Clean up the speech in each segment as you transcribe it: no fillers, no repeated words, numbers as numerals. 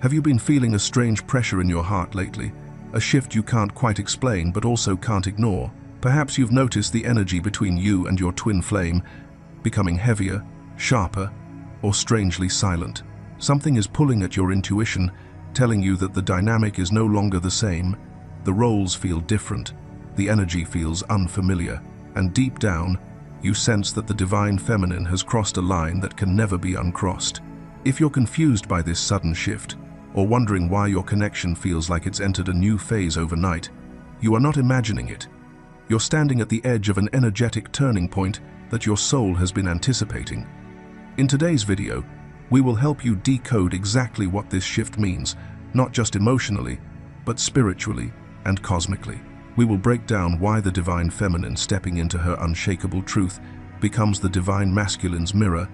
Have you been feeling a strange pressure in your heart lately? A shift you can't quite explain but also can't ignore? Perhaps you've noticed the energy between you and your twin flame becoming heavier, sharper, or strangely silent. Something is pulling at your intuition, telling you that the dynamic is no longer the same. The roles feel different, the energy feels unfamiliar, and deep down, you sense that the divine feminine has crossed a line that can never be uncrossed. If you're confused by this sudden shift, or wondering why your connection feels like it's entered a new phase overnight, you are not imagining it. You're standing at the edge of an energetic turning point that your soul has been anticipating. In today's video, we will help you decode exactly what this shift means, not just emotionally, but spiritually and cosmically. We will break down why the divine feminine stepping into her unshakable truth becomes the divine masculine's mirror,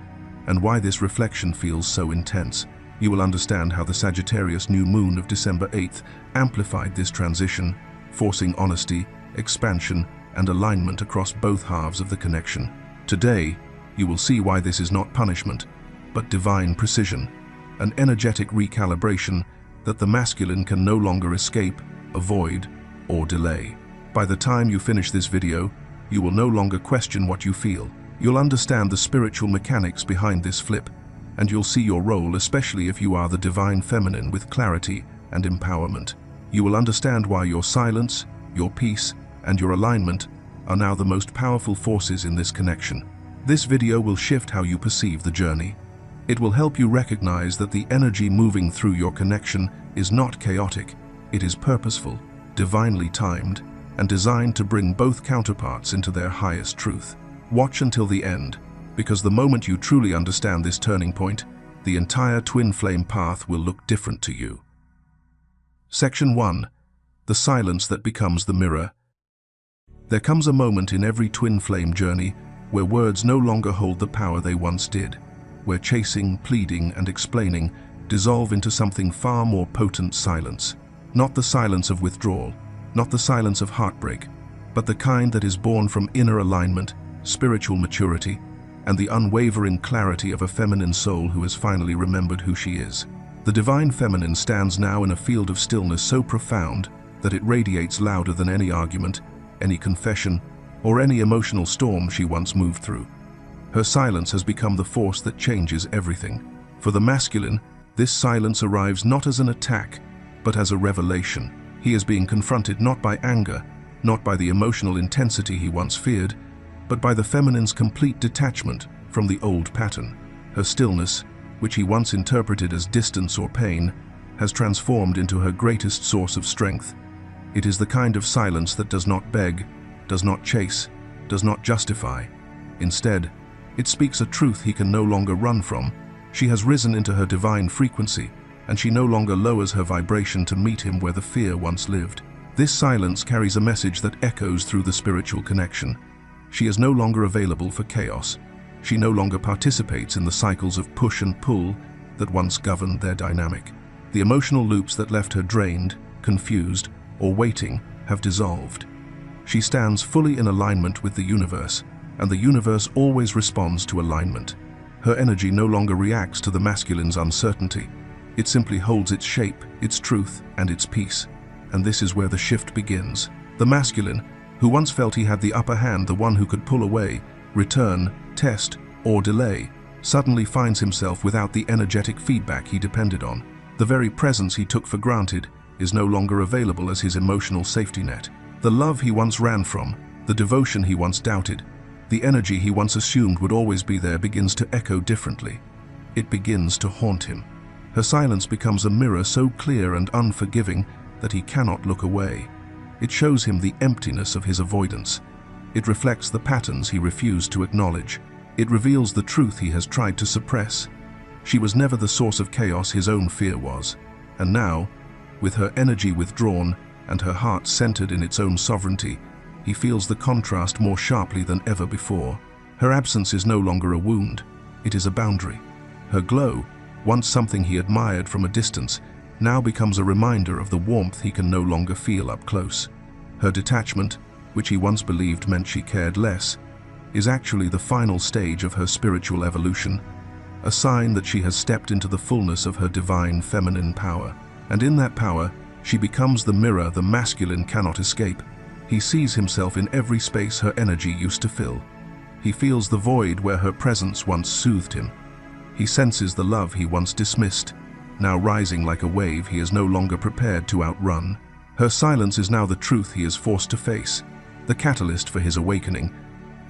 and why this reflection feels so intense. You will understand how the Sagittarius new moon of December 8th amplified this transition, forcing honesty, expansion, and alignment across both halves of the connection. Today, you will see why this is not punishment, but divine precision, an energetic recalibration that the masculine can no longer escape, avoid, or delay. By the time you finish this video, you will no longer question what you feel. You'll understand the spiritual mechanics behind this flip, and you'll see your role, especially if you are the divine feminine, with clarity and empowerment. You will understand why your silence, your peace, and your alignment are now the most powerful forces in this connection. This video will shift how you perceive the journey. It will help you recognize that the energy moving through your connection is not chaotic. It is purposeful, divinely timed, and designed to bring both counterparts into their highest truth. Watch until the end, because the moment you truly understand this turning point, the entire twin flame path will look different to you. Section 1. The silence that becomes the mirror. There comes a moment in every twin flame journey where words no longer hold the power they once did, where chasing, pleading, and explaining dissolve into something far more potent: silence. Not the silence of withdrawal, not the silence of heartbreak, but the kind that is born from inner alignment, spiritual maturity, and the unwavering clarity of a feminine soul who has finally remembered who she is. The divine feminine stands now in a field of stillness so profound that it radiates louder than any argument, any confession, or any emotional storm she once moved through. Her silence has become the force that changes everything. For the masculine, this silence arrives not as an attack, but as a revelation. He is being confronted not by anger, not by the emotional intensity he once feared, but by the feminine's complete detachment from the old pattern. Her stillness, which he once interpreted as distance or pain, has transformed into her greatest source of strength. It is the kind of silence that does not beg, does not chase, does not justify. Instead, it speaks a truth he can no longer run from. She has risen into her divine frequency, and she no longer lowers her vibration to meet him where the fear once lived. This silence carries a message that echoes through the spiritual connection. She is no longer available for chaos. She no longer participates in the cycles of push and pull that once governed their dynamic. The emotional loops that left her drained, confused, or waiting have dissolved. She stands fully in alignment with the universe, and the universe always responds to alignment. Her energy no longer reacts to the masculine's uncertainty. It simply holds its shape, its truth, and its peace. And this is where the shift begins. The masculine, who once felt he had the upper hand, the one who could pull away, return, test, or delay, suddenly finds himself without the energetic feedback he depended on. The very presence he took for granted is no longer available as his emotional safety net. The love he once ran from, the devotion he once doubted, the energy he once assumed would always be there begins to echo differently. It begins to haunt him. Her silence becomes a mirror so clear and unforgiving that he cannot look away. It shows him the emptiness of his avoidance. It reflects the patterns he refused to acknowledge. It reveals the truth he has tried to suppress. She was never the source of chaos his own fear was. And now, with her energy withdrawn and her heart centered in its own sovereignty, he feels the contrast more sharply than ever before. Her absence is no longer a wound, it is a boundary. Her glow, once something he admired from a distance, now becomes a reminder of the warmth he can no longer feel up close. Her detachment, which he once believed meant she cared less, is actually the final stage of her spiritual evolution. a sign that she has stepped into the fullness of her divine feminine power. And in that power, she becomes the mirror the masculine cannot escape. He sees himself in every space her energy used to fill. He feels the void where her presence once soothed him. He senses the love he once dismissed, now rising like a wave he is no longer prepared to outrun. Her silence is now the truth he is forced to face, the catalyst for his awakening,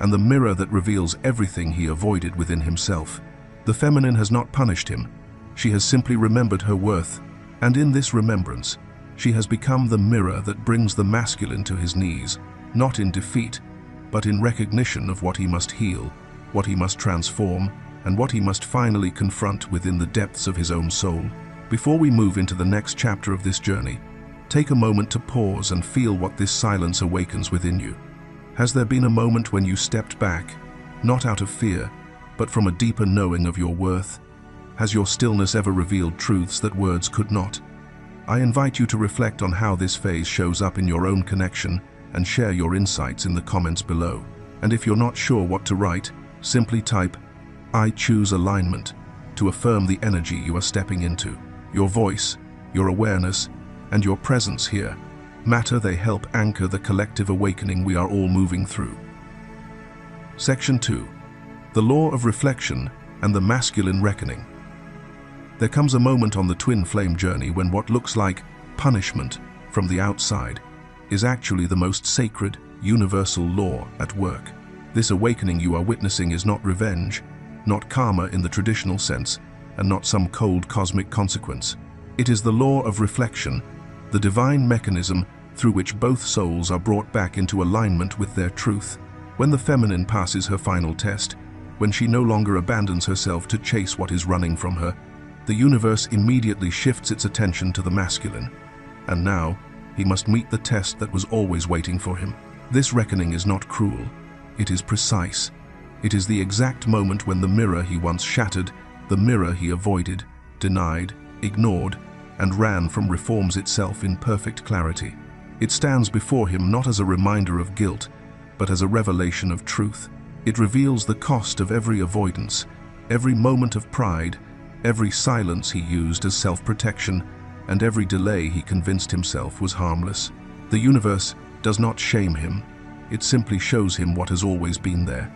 and the mirror that reveals everything he avoided within himself. The feminine has not punished him. She has simply remembered her worth, and in this remembrance, she has become the mirror that brings the masculine to his knees, not in defeat, but in recognition of what he must heal, what he must transform, and what he must finally confront within the depths of his own soul. Before we move into the next chapter of this journey, take a moment to pause and feel what this silence awakens within you. Has there been a moment when you stepped back, not out of fear, but from a deeper knowing of your worth? Has your stillness ever revealed truths that words could not? I invite you to reflect on how this phase shows up in your own connection and share your insights in the comments below. And if you're not sure what to write, simply type, "I choose alignment," to affirm the energy you are stepping into. Your voice, your awareness, and your presence here matter. They help anchor the collective awakening we are all moving through. Section 2. The Law of Reflection and the Masculine Reckoning. There comes a moment on the twin flame journey when what looks like punishment from the outside is actually the most sacred, universal law at work. This awakening you are witnessing is not revenge, not karma in the traditional sense, and not some cold cosmic consequence. It is the law of reflection, the divine mechanism through which both souls are brought back into alignment with their truth. When the feminine passes her final test, when she no longer abandons herself to chase what is running from her, the universe immediately shifts its attention to the masculine. And now, he must meet the test that was always waiting for him. This reckoning is not cruel. It is precise. It is the exact moment when the mirror he once shattered, the mirror he avoided, denied, ignored, and ran from reforms itself in perfect clarity. It stands before him not as a reminder of guilt, but as a revelation of truth. It reveals the cost of every avoidance, every moment of pride, every silence he used as self-protection, and every delay he convinced himself was harmless. The universe does not shame him. It simply shows him what has always been there.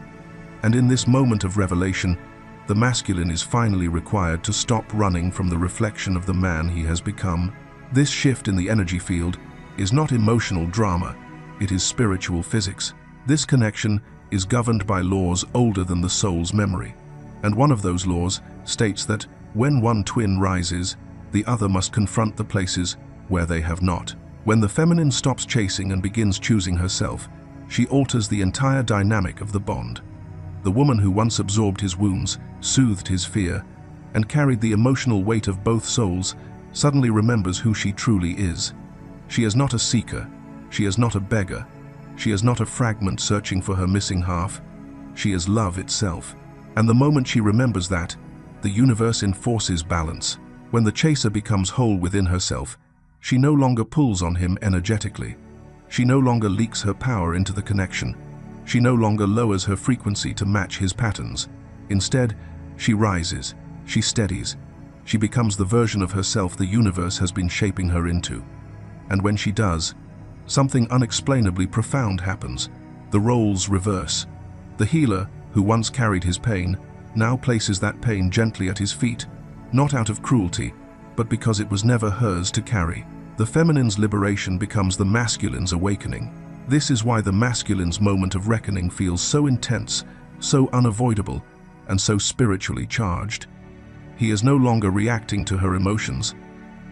And in this moment of revelation, the masculine is finally required to stop running from the reflection of the man he has become. This shift in the energy field is not emotional drama, it is spiritual physics. This connection is governed by laws older than the soul's memory. And one of those laws states that when one twin rises, the other must confront the places where they have not. When the feminine stops chasing and begins choosing herself, she alters the entire dynamic of the bond. The woman who once absorbed his wounds, soothed his fear, and carried the emotional weight of both souls suddenly remembers who she truly is. She is not a seeker. She is not a beggar. She is not a fragment searching for her missing half. She is love itself. And the moment she remembers that, the universe enforces balance. When the chaser becomes whole within herself, she no longer pulls on him energetically. She no longer leaks her power into the connection. She no longer lowers her frequency to match his patterns. Instead, she rises, she steadies. She becomes the version of herself the universe has been shaping her into. And when she does, something unexplainably profound happens. The roles reverse. The healer, who once carried his pain, now places that pain gently at his feet, not out of cruelty, but because it was never hers to carry. The feminine's liberation becomes the masculine's awakening. This is why the masculine's moment of reckoning feels so intense, so unavoidable, and so spiritually charged. He is no longer reacting to her emotions.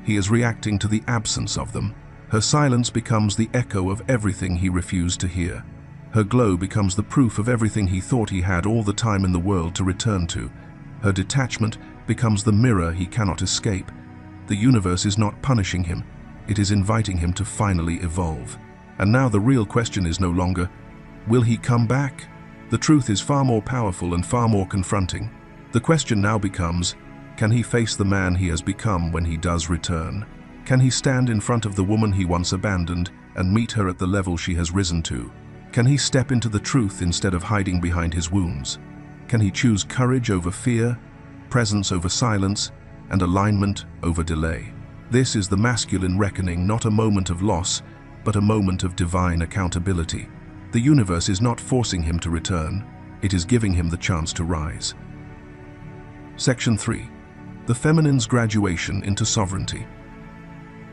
He is reacting to the absence of them. Her silence becomes the echo of everything he refused to hear. Her glow becomes the proof of everything he thought he had all the time in the world to return to. Her detachment becomes the mirror he cannot escape. The universe is not punishing him. It is inviting him to finally evolve. And now the real question is no longer, will he come back? The truth is far more powerful and far more confronting. The question now becomes, can he face the man he has become when he does return? Can he stand in front of the woman he once abandoned and meet her at the level she has risen to? Can he step into the truth instead of hiding behind his wounds? Can he choose courage over fear, presence over silence, and alignment over delay. This is the masculine reckoning, not a moment of loss, but a moment of divine accountability. The universe is not forcing him to return, it is giving him the chance to rise. Section 3. The feminine's graduation into sovereignty.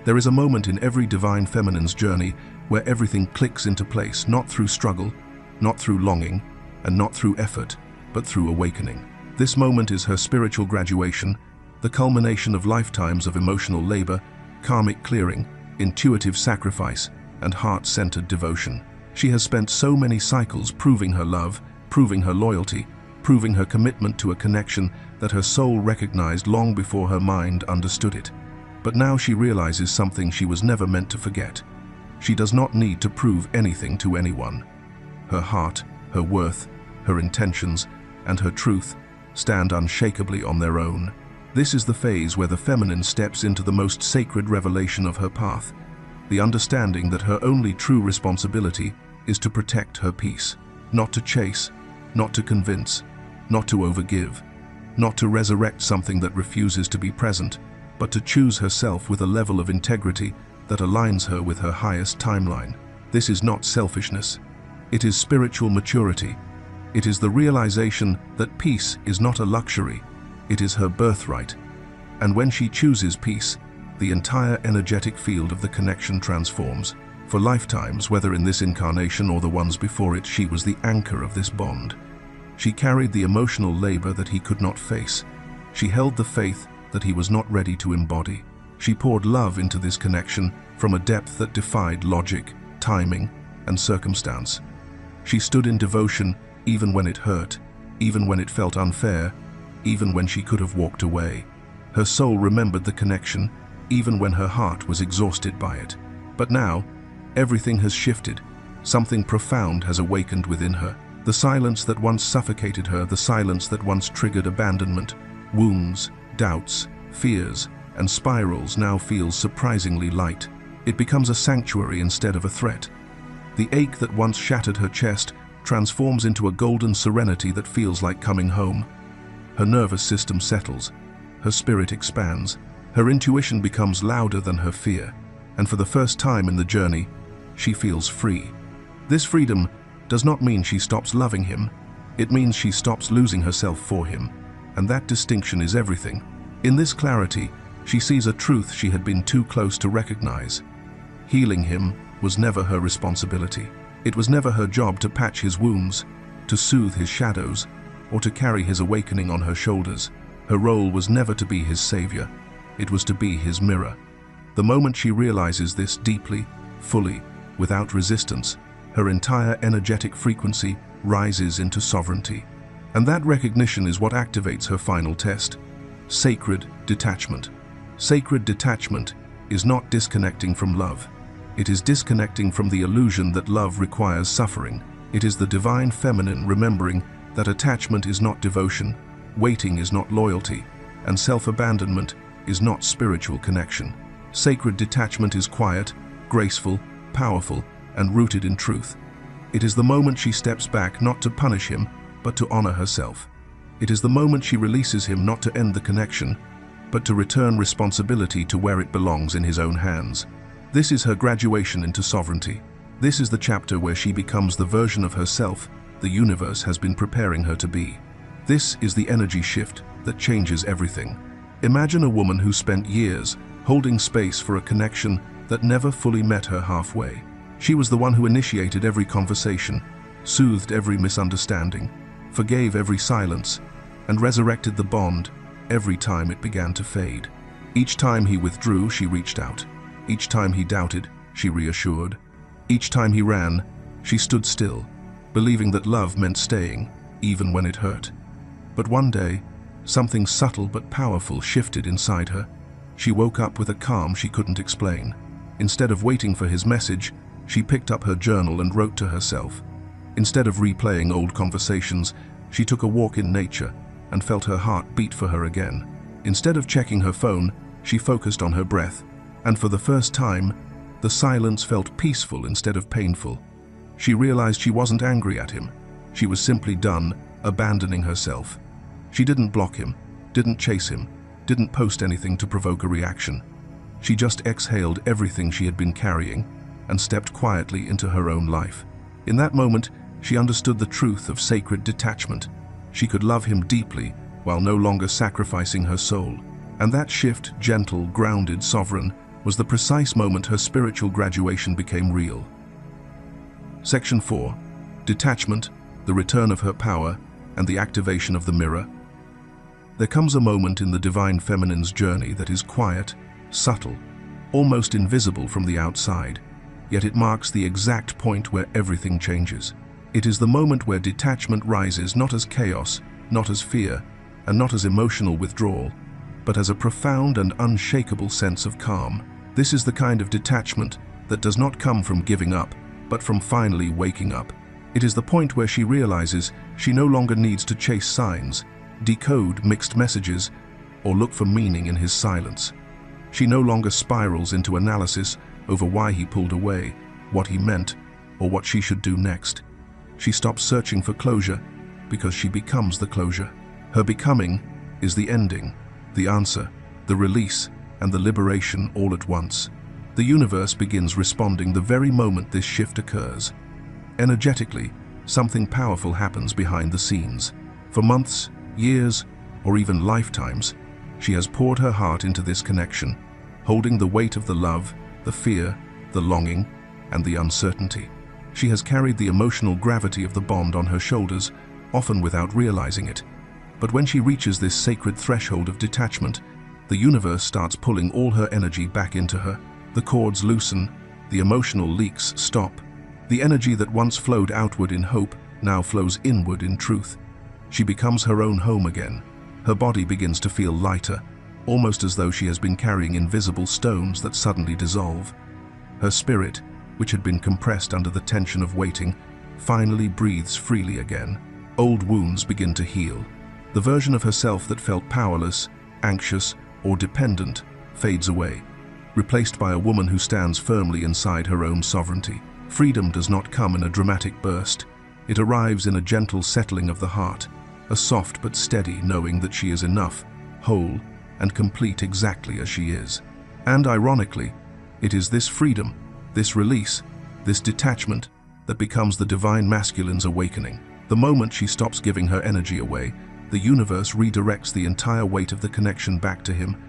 There is a moment in every divine feminine's journey where everything clicks into place, not through struggle, not through longing, and not through effort, but through awakening. This moment is her spiritual graduation, the culmination of lifetimes of emotional labor, karmic clearing, intuitive sacrifice, and heart-centered devotion. She has spent so many cycles proving her love, proving her loyalty, proving her commitment to a connection that her soul recognized long before her mind understood it. But now she realizes something she was never meant to forget. She does not need to prove anything to anyone. Her heart, her worth, her intentions, and her truth stand unshakably on their own. This is the phase where the feminine steps into the most sacred revelation of her path, the understanding that her only true responsibility is to protect her peace, not to chase, not to convince, not to overgive, not to resurrect something that refuses to be present, but to choose herself with a level of integrity that aligns her with her highest timeline. This is not selfishness. It is spiritual maturity. It is the realization that peace is not a luxury, it is her birthright. And when she chooses peace, the entire energetic field of the connection transforms. For lifetimes, whether in this incarnation or the ones before it, she was the anchor of this bond. She carried the emotional labor that he could not face. She held the faith that he was not ready to embody. She poured love into this connection from a depth that defied logic, timing, and circumstance. She stood in devotion even when it hurt, even when it felt unfair, even when she could have walked away. Her soul remembered the connection, even when her heart was exhausted by it. But now, everything has shifted. Something profound has awakened within her. The silence that once suffocated her, the silence that once triggered abandonment, wounds, doubts, fears, and spirals now feels surprisingly light. It becomes a sanctuary instead of a threat. The ache that once shattered her chest transforms into a golden serenity that feels like coming home. Her nervous system settles, her spirit expands, her intuition becomes louder than her fear, and for the first time in the journey, she feels free. This freedom does not mean she stops loving him, it means she stops losing herself for him, and that distinction is everything. In this clarity, she sees a truth she had been too close to recognize. Healing him was never her responsibility. It was never her job to patch his wounds, to soothe his shadows, or to carry his awakening on her shoulders. Her role was never to be his savior, it was to be his mirror. The moment she realizes this deeply, fully, without resistance, her entire energetic frequency rises into sovereignty. And that recognition is what activates her final test: sacred detachment. Sacred detachment is not disconnecting from love. It is disconnecting from the illusion that love requires suffering. It is the divine feminine remembering that attachment is not devotion, waiting is not loyalty, and self-abandonment is not spiritual connection. Sacred detachment is quiet, graceful, powerful, and rooted in truth. It is the moment she steps back not to punish him, but to honor herself. It is the moment she releases him not to end the connection, but to return responsibility to where it belongs, in his own hands. This is her graduation into sovereignty. This is the chapter where she becomes the version of herself the universe has been preparing her to be. This is the energy shift that changes everything. Imagine a woman who spent years holding space for a connection that never fully met her halfway. She was the one who initiated every conversation, soothed every misunderstanding, forgave every silence, and resurrected the bond every time it began to fade. Each time he withdrew, she reached out. Each time he doubted, she reassured. Each time he ran, she stood still, believing that love meant staying, even when it hurt. But one day, something subtle but powerful shifted inside her. She woke up with a calm she couldn't explain. Instead of waiting for his message, she picked up her journal and wrote to herself. Instead of replaying old conversations, she took a walk in nature and felt her heart beat for her again. Instead of checking her phone, she focused on her breath, and for the first time, the silence felt peaceful instead of painful. She realized she wasn't angry at him. She was simply done abandoning herself. She didn't block him. didn't chase him, didn't post anything to provoke a reaction. She just exhaled everything she had been carrying and stepped quietly into her own life. In that moment, she understood the truth of sacred detachment. She could love him deeply while no longer sacrificing her soul. And that shift, gentle, grounded, sovereign, was the precise moment her spiritual graduation became real. Section 4. Detachment, the return of her power, and the activation of the mirror. There comes a moment in the divine feminine's journey that is quiet, subtle, almost invisible from the outside, yet it marks the exact point where everything changes. It is the moment where detachment rises not as chaos, not as fear, and not as emotional withdrawal, but as a profound and unshakable sense of calm. This is the kind of detachment that does not come from giving up, but from finally waking up. It is the point where she realizes she no longer needs to chase signs, decode mixed messages, or look for meaning in his silence. She no longer spirals into analysis over why he pulled away, what he meant, or what she should do next. She stops searching for closure because she becomes the closure. Her becoming is the ending, the answer, the release, and the liberation all at once. The universe begins responding the very moment this shift occurs. Energetically, something powerful happens behind the scenes. For months, years, or even lifetimes, she has poured her heart into this connection, holding the weight of the love, the fear, the longing, and the uncertainty. She has carried the emotional gravity of the bond on her shoulders, often without realizing it. But when she reaches this sacred threshold of detachment, the universe starts pulling all her energy back into her. The cords loosen, the emotional leaks stop. The energy that once flowed outward in hope now flows inward in truth. She becomes her own home again. Her body begins to feel lighter, almost as though she has been carrying invisible stones that suddenly dissolve. Her spirit, which had been compressed under the tension of waiting, finally breathes freely again. Old wounds begin to heal. The version of herself that felt powerless, anxious, or dependent fades away, replaced by a woman who stands firmly inside her own sovereignty. Freedom does not come in a dramatic burst. It arrives in a gentle settling of the heart, a soft but steady knowing that she is enough, whole, and complete exactly as she is. And ironically, it is this freedom, this release, this detachment that becomes the divine masculine's awakening. The moment she stops giving her energy away, the universe redirects the entire weight of the connection back to him.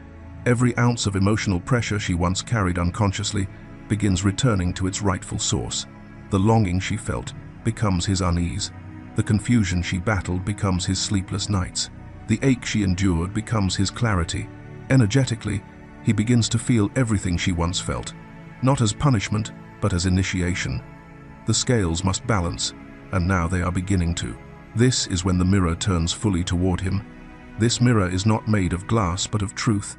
Every ounce of emotional pressure she once carried unconsciously begins returning to its rightful source. The longing she felt becomes his unease. The confusion she battled becomes his sleepless nights. The ache she endured becomes his clarity. Energetically, he begins to feel everything she once felt, not as punishment, but as initiation. The scales must balance, and now they are beginning to. This is when the mirror turns fully toward him. This mirror is not made of glass, but of truth.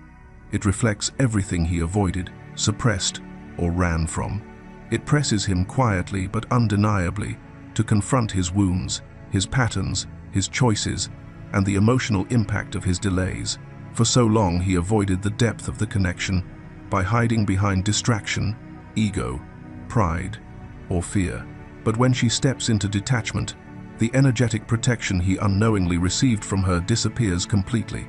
It reflects everything he avoided, suppressed, or ran from. It presses him quietly but undeniably to confront his wounds, his patterns, his choices, and the emotional impact of his delays. For so long he avoided the depth of the connection by hiding behind distraction, ego, pride, or fear. But when she steps into detachment, the energetic protection he unknowingly received from her disappears completely.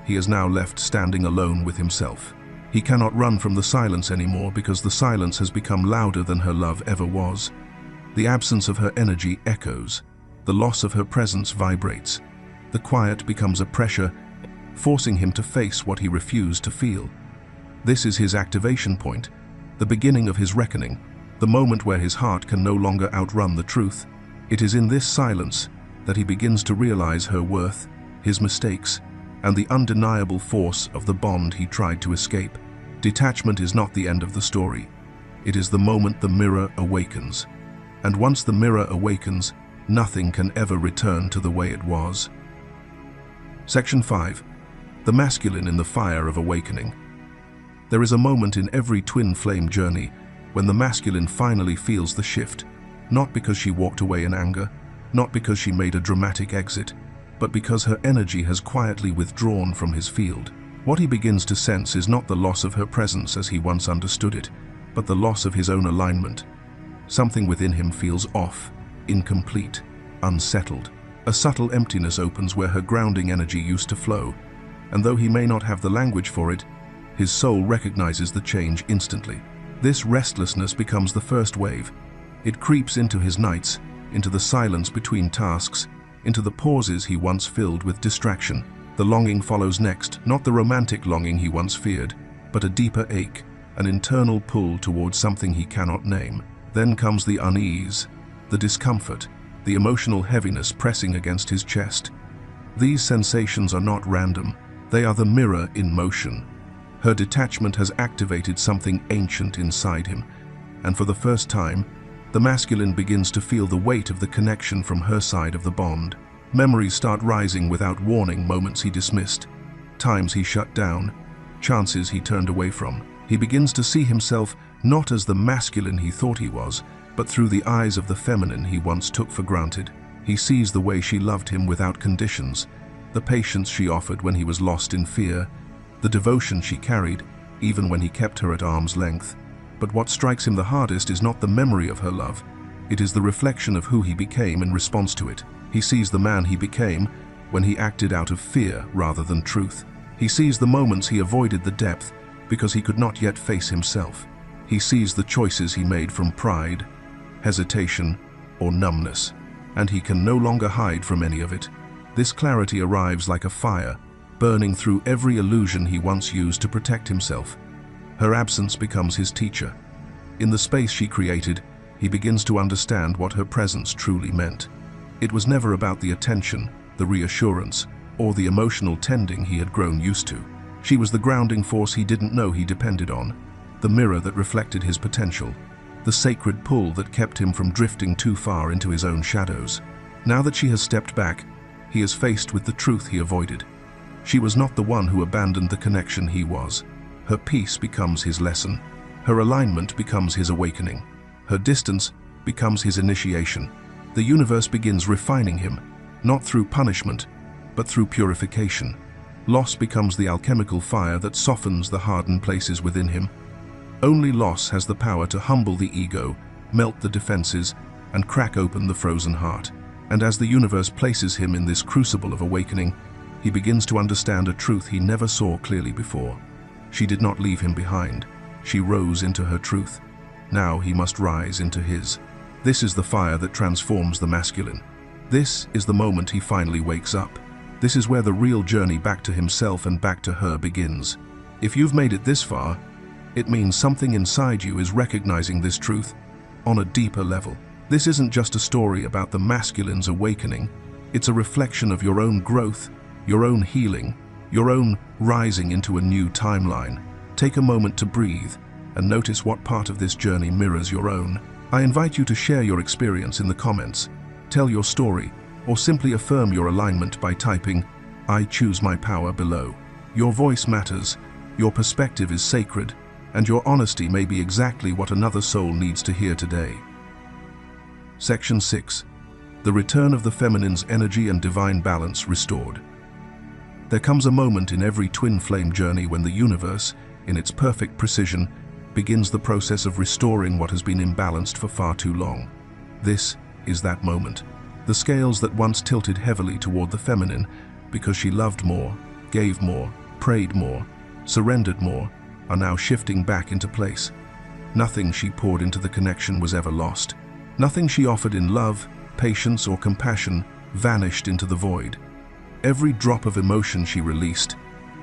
He is now left standing alone with himself. He cannot run from the silence anymore because the silence has become louder than her love ever was. The absence of her energy echoes. The loss of her presence vibrates. The quiet becomes a pressure, forcing him to face what he refused to feel. This is his activation point, the beginning of his reckoning, the moment where his heart can no longer outrun the truth. It is in this silence that he begins to realize her worth, his mistakes, and the undeniable force of the bond he tried to escape. Detachment is not the end of the story. It is the moment the mirror awakens. And once the mirror awakens, nothing can ever return to the way it was. Section 5. The masculine in the fire of awakening. There is a moment in every twin flame journey when the masculine finally feels the shift, not because she walked away in anger, not because she made a dramatic exit, but because her energy has quietly withdrawn from his field. What he begins to sense is not the loss of her presence as he once understood it, but the loss of his own alignment. Something within him feels off, incomplete, unsettled. A subtle emptiness opens where her grounding energy used to flow, and though he may not have the language for it, his soul recognizes the change instantly. This restlessness becomes the first wave. It creeps into his nights, into the silence between tasks, into the pauses he once filled with distraction. The longing follows next, not the romantic longing he once feared, but a deeper ache, an internal pull towards something he cannot name. Then comes the unease, the discomfort, the emotional heaviness pressing against his chest. These sensations are not random, they are the mirror in motion. Her detachment has activated something ancient inside him, and for the first time, the masculine begins to feel the weight of the connection from her side of the bond. Memories start rising without warning, moments he dismissed, times he shut down, chances he turned away from. He begins to see himself not as the masculine he thought he was, but through the eyes of the feminine he once took for granted. He sees the way she loved him without conditions, the patience she offered when he was lost in fear, the devotion she carried, even when he kept her at arm's length. But what strikes him the hardest is not the memory of her love. It is the reflection of who he became in response to it. He sees the man he became when he acted out of fear rather than truth. He sees the moments he avoided the depth because he could not yet face himself. He sees the choices he made from pride, hesitation, or numbness, and he can no longer hide from any of it. This clarity arrives like a fire, burning through every illusion he once used to protect himself. Her absence becomes his teacher. In the space she created, he begins to understand what her presence truly meant. It was never about the attention, the reassurance, or the emotional tending he had grown used to. She was the grounding force he didn't know he depended on, the mirror that reflected his potential, the sacred pull that kept him from drifting too far into his own shadows. Now that she has stepped back, he is faced with the truth he avoided. She was not the one who abandoned the connection he was. Her peace becomes his lesson. Her alignment becomes his awakening. Her distance becomes his initiation. The universe begins refining him, not through punishment, but through purification. Loss becomes the alchemical fire that softens the hardened places within him. Only loss has the power to humble the ego, melt the defenses, and crack open the frozen heart. And as the universe places him in this crucible of awakening, he begins to understand a truth he never saw clearly before. She did not leave him behind. She rose into her truth. Now he must rise into his. This is the fire that transforms the masculine. This is the moment he finally wakes up. This is where the real journey back to himself and back to her begins. If you've made it this far, it means something inside you is recognizing this truth on a deeper level. This isn't just a story about the masculine's awakening. It's a reflection of your own growth, your own healing, your own rising into a new timeline. Take a moment to breathe and notice what part of this journey mirrors your own. I invite you to share your experience in the comments, tell your story, or simply affirm your alignment by typing, "I choose my power" below. Your voice matters, your perspective is sacred, and your honesty may be exactly what another soul needs to hear today. Section 6. The return of the feminine's energy and divine balance restored. There comes a moment in every twin flame journey when the universe, in its perfect precision, begins the process of restoring what has been imbalanced for far too long. This is that moment. The scales that once tilted heavily toward the feminine because she loved more, gave more, prayed more, surrendered more, are now shifting back into place. Nothing she poured into the connection was ever lost. Nothing she offered in love, patience, or compassion vanished into the void. Every drop of emotion she released,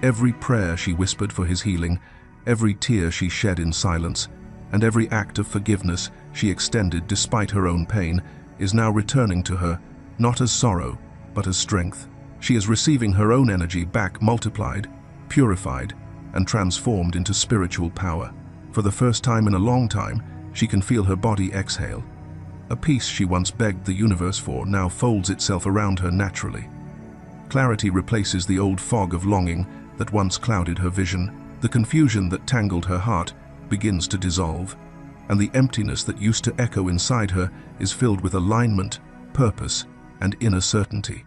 every prayer she whispered for his healing, every tear she shed in silence, and every act of forgiveness she extended despite her own pain, is now returning to her, not as sorrow, but as strength. She is receiving her own energy back multiplied, purified, and transformed into spiritual power. For the first time in a long time, she can feel her body exhale. A peace she once begged the universe for now folds itself around her naturally. Clarity replaces the old fog of longing that once clouded her vision. The confusion that tangled her heart begins to dissolve, and the emptiness that used to echo inside her is filled with alignment, purpose, and inner certainty.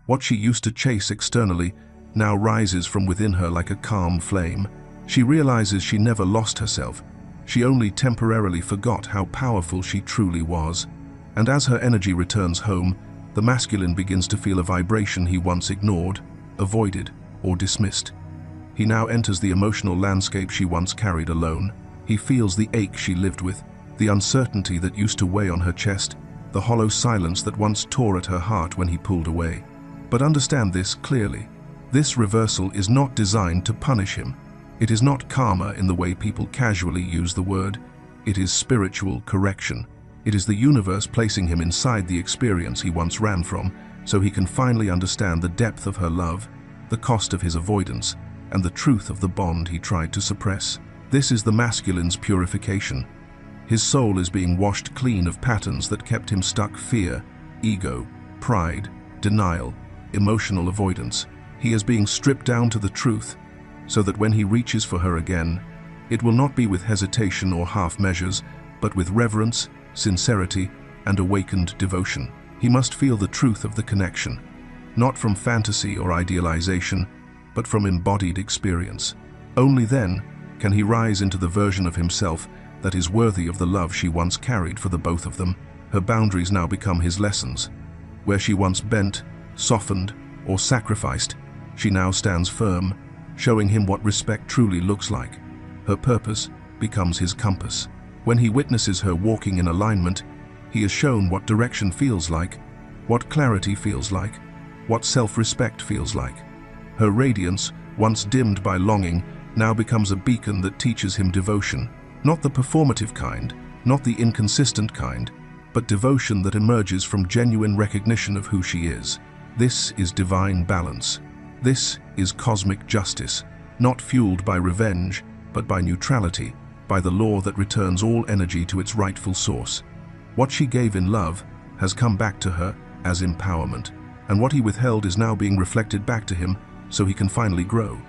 What she used to chase externally now rises from within her like a calm flame. She realizes she never lost herself. She only temporarily forgot how powerful she truly was. And as her energy returns home, the masculine begins to feel a vibration he once ignored, avoided. or dismissed. He now enters the emotional landscape she once carried alone. He feels the ache she lived with, the uncertainty that used to weigh on her chest, the hollow silence that once tore at her heart when he pulled away. But understand this clearly. This reversal is not designed to punish him. It is not karma in the way people casually use the word. It is spiritual correction. It is the universe placing him inside the experience he once ran from, so he can finally understand the depth of her love, the cost of his avoidance, and the truth of the bond he tried to suppress. This is the masculine's purification. His soul is being washed clean of patterns that kept him stuck: fear, ego, pride, denial, emotional avoidance. He is being stripped down to the truth, so that when he reaches for her again, it will not be with hesitation or half measures, but with reverence, sincerity, and awakened devotion. He must feel the truth of the connection, not from fantasy or idealization, but from embodied experience. Only then can he rise into the version of himself that is worthy of the love she once carried for the both of them. Her boundaries now become his lessons. Where she once bent, softened, or sacrificed, she now stands firm, showing him what respect truly looks like. Her purpose becomes his compass. When he witnesses her walking in alignment, he is shown what direction feels like, what clarity feels like, what self-respect feels like. Her radiance, once dimmed by longing, now becomes a beacon that teaches him devotion. Not the performative kind, not the inconsistent kind, but devotion that emerges from genuine recognition of who she is. This is divine balance. This is cosmic justice, not fueled by revenge, but by neutrality, by the law that returns all energy to its rightful source. What she gave in love has come back to her as empowerment, and what he withheld is now being reflected back to him so he can finally grow.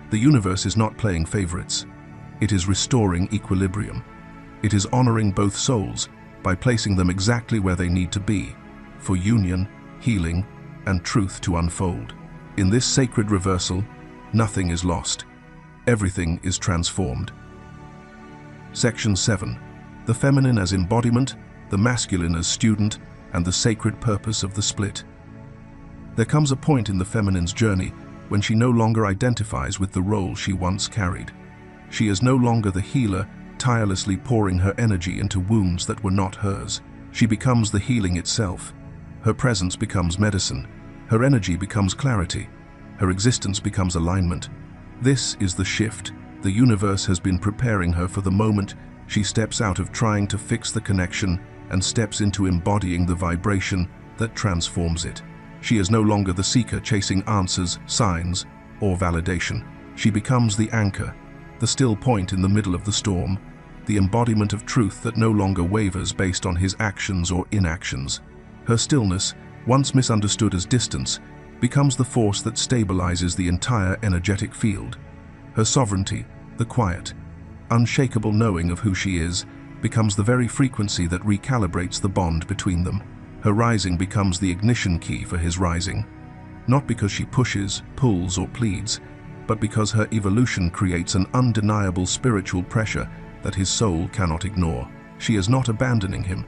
The universe is not playing favorites. It is restoring equilibrium. It is honoring both souls by placing them exactly where they need to be, for union, healing, and truth to unfold. In this sacred reversal, nothing is lost. Everything is transformed. Section 7. The feminine as embodiment, the masculine as student, and the sacred purpose of the split. There comes a point in the feminine's journey when she no longer identifies with the role she once carried. She is no longer the healer, tirelessly pouring her energy into wounds that were not hers. She becomes the healing itself. Her presence becomes medicine. Her energy becomes clarity. Her existence becomes alignment. This is the shift. The universe has been preparing her for the moment she steps out of trying to fix the connection and steps into embodying the vibration that transforms it. She is no longer the seeker chasing answers, signs, or validation. She becomes the anchor, the still point in the middle of the storm, the embodiment of truth that no longer wavers based on his actions or inactions. Her stillness, once misunderstood as distance, becomes the force that stabilizes the entire energetic field. Her sovereignty, the quiet, unshakable knowing of who she is, becomes the very frequency that recalibrates the bond between them. Her rising becomes the ignition key for his rising, not because she pushes, pulls, or pleads, but because her evolution creates an undeniable spiritual pressure that his soul cannot ignore. She is not abandoning him.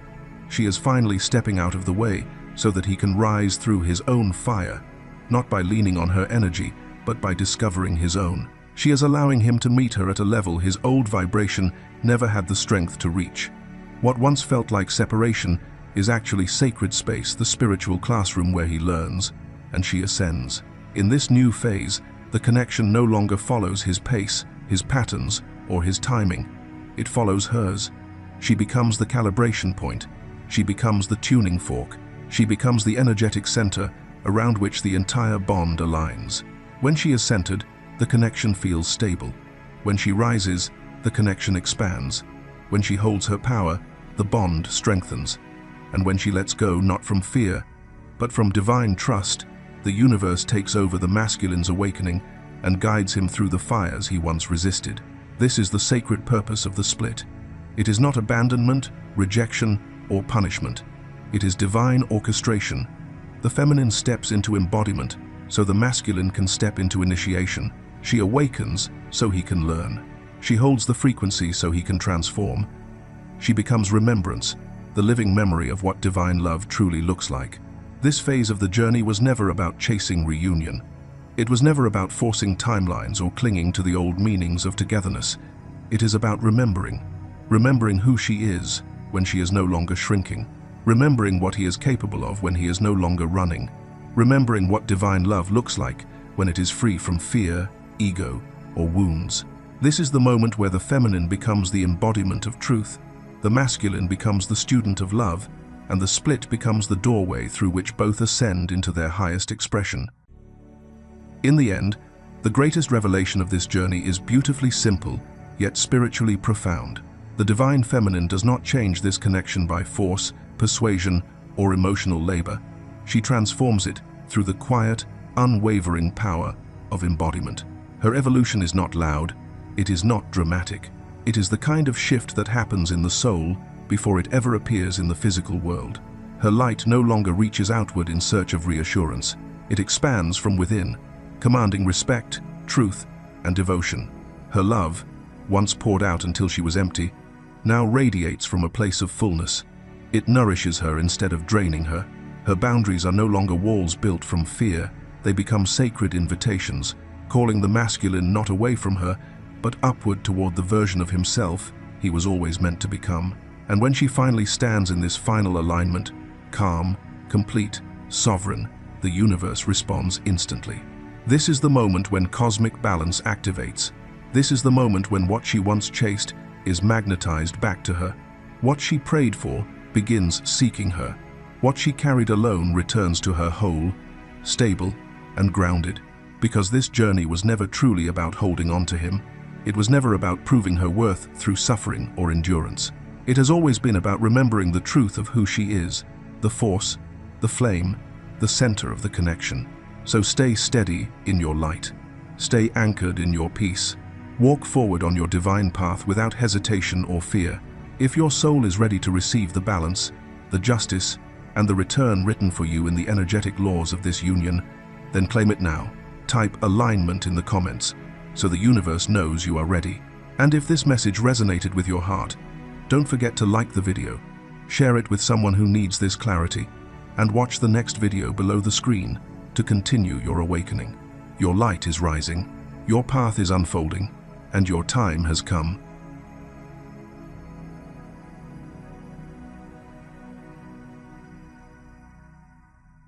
She is finally stepping out of the way so that he can rise through his own fire, not by leaning on her energy, but by discovering his own. She is allowing him to meet her at a level his old vibration never had the strength to reach. What once felt like separation is actually sacred space, the spiritual classroom where he learns, and she ascends. In this new phase, the connection no longer follows his pace, his patterns, or his timing. It follows hers. She becomes the calibration point. She becomes the tuning fork. She becomes the energetic center around which the entire bond aligns. When she is centered, the connection feels stable. When she rises, the connection expands. When she holds her power, the bond strengthens. And when she lets go not from fear, but from divine trust, the universe takes over the masculine's awakening and guides him through the fires he once resisted. This is the sacred purpose of the split. It is not abandonment, rejection, or punishment. It is divine orchestration. The feminine steps into embodiment, so the masculine can step into initiation. She awakens, so he can learn. She holds the frequency, so he can transform. She becomes remembrance, the living memory of what divine love truly looks like. This phase of the journey was never about chasing reunion. It was never about forcing timelines or clinging to the old meanings of togetherness. It is about remembering who she is when she is no longer shrinking, remembering what he is capable of when he is no longer running, remembering what divine love looks like when it is free from fear, ego, or wounds. This is the moment where the feminine becomes the embodiment of truth, the masculine becomes the student of love, and the split becomes the doorway through which both ascend into their highest expression. In the end, the greatest revelation of this journey is beautifully simple, yet spiritually profound. The divine feminine does not change this connection by force, persuasion, or emotional labor. She transforms it through the quiet, unwavering power of embodiment. Her evolution is not loud, it is not dramatic. It is the kind of shift that happens in the soul before it ever appears in the physical world. Her light no longer reaches outward in search of reassurance. It expands from within, commanding respect, truth, and devotion. Her love, once poured out until she was empty, now radiates from a place of fullness. It nourishes her instead of draining her. Her boundaries are no longer walls built from fear. They become sacred invitations, calling the masculine not away from her, but upward toward the version of himself he was always meant to become. And when she finally stands in this final alignment, calm, complete, sovereign, the universe responds instantly. This is the moment when cosmic balance activates. This is the moment when what she once chased is magnetized back to her. What she prayed for begins seeking her. What she carried alone returns to her whole, stable, and grounded. Because this journey was never truly about holding on to him. It was never about proving her worth through suffering or endurance. It has always been about remembering the truth of who she is, the force, the flame, the center of the connection. So stay steady in your light. Stay anchored in your peace. Walk forward on your divine path without hesitation or fear. If your soul is ready to receive the balance, the justice, and the return written for you in the energetic laws of this union, then claim it now. Type alignment in the comments so the universe knows you are ready. And if this message resonated with your heart, don't forget to like the video, share it with someone who needs this clarity, and watch the next video below the screen to continue your awakening. Your light is rising, your path is unfolding, and your time has come.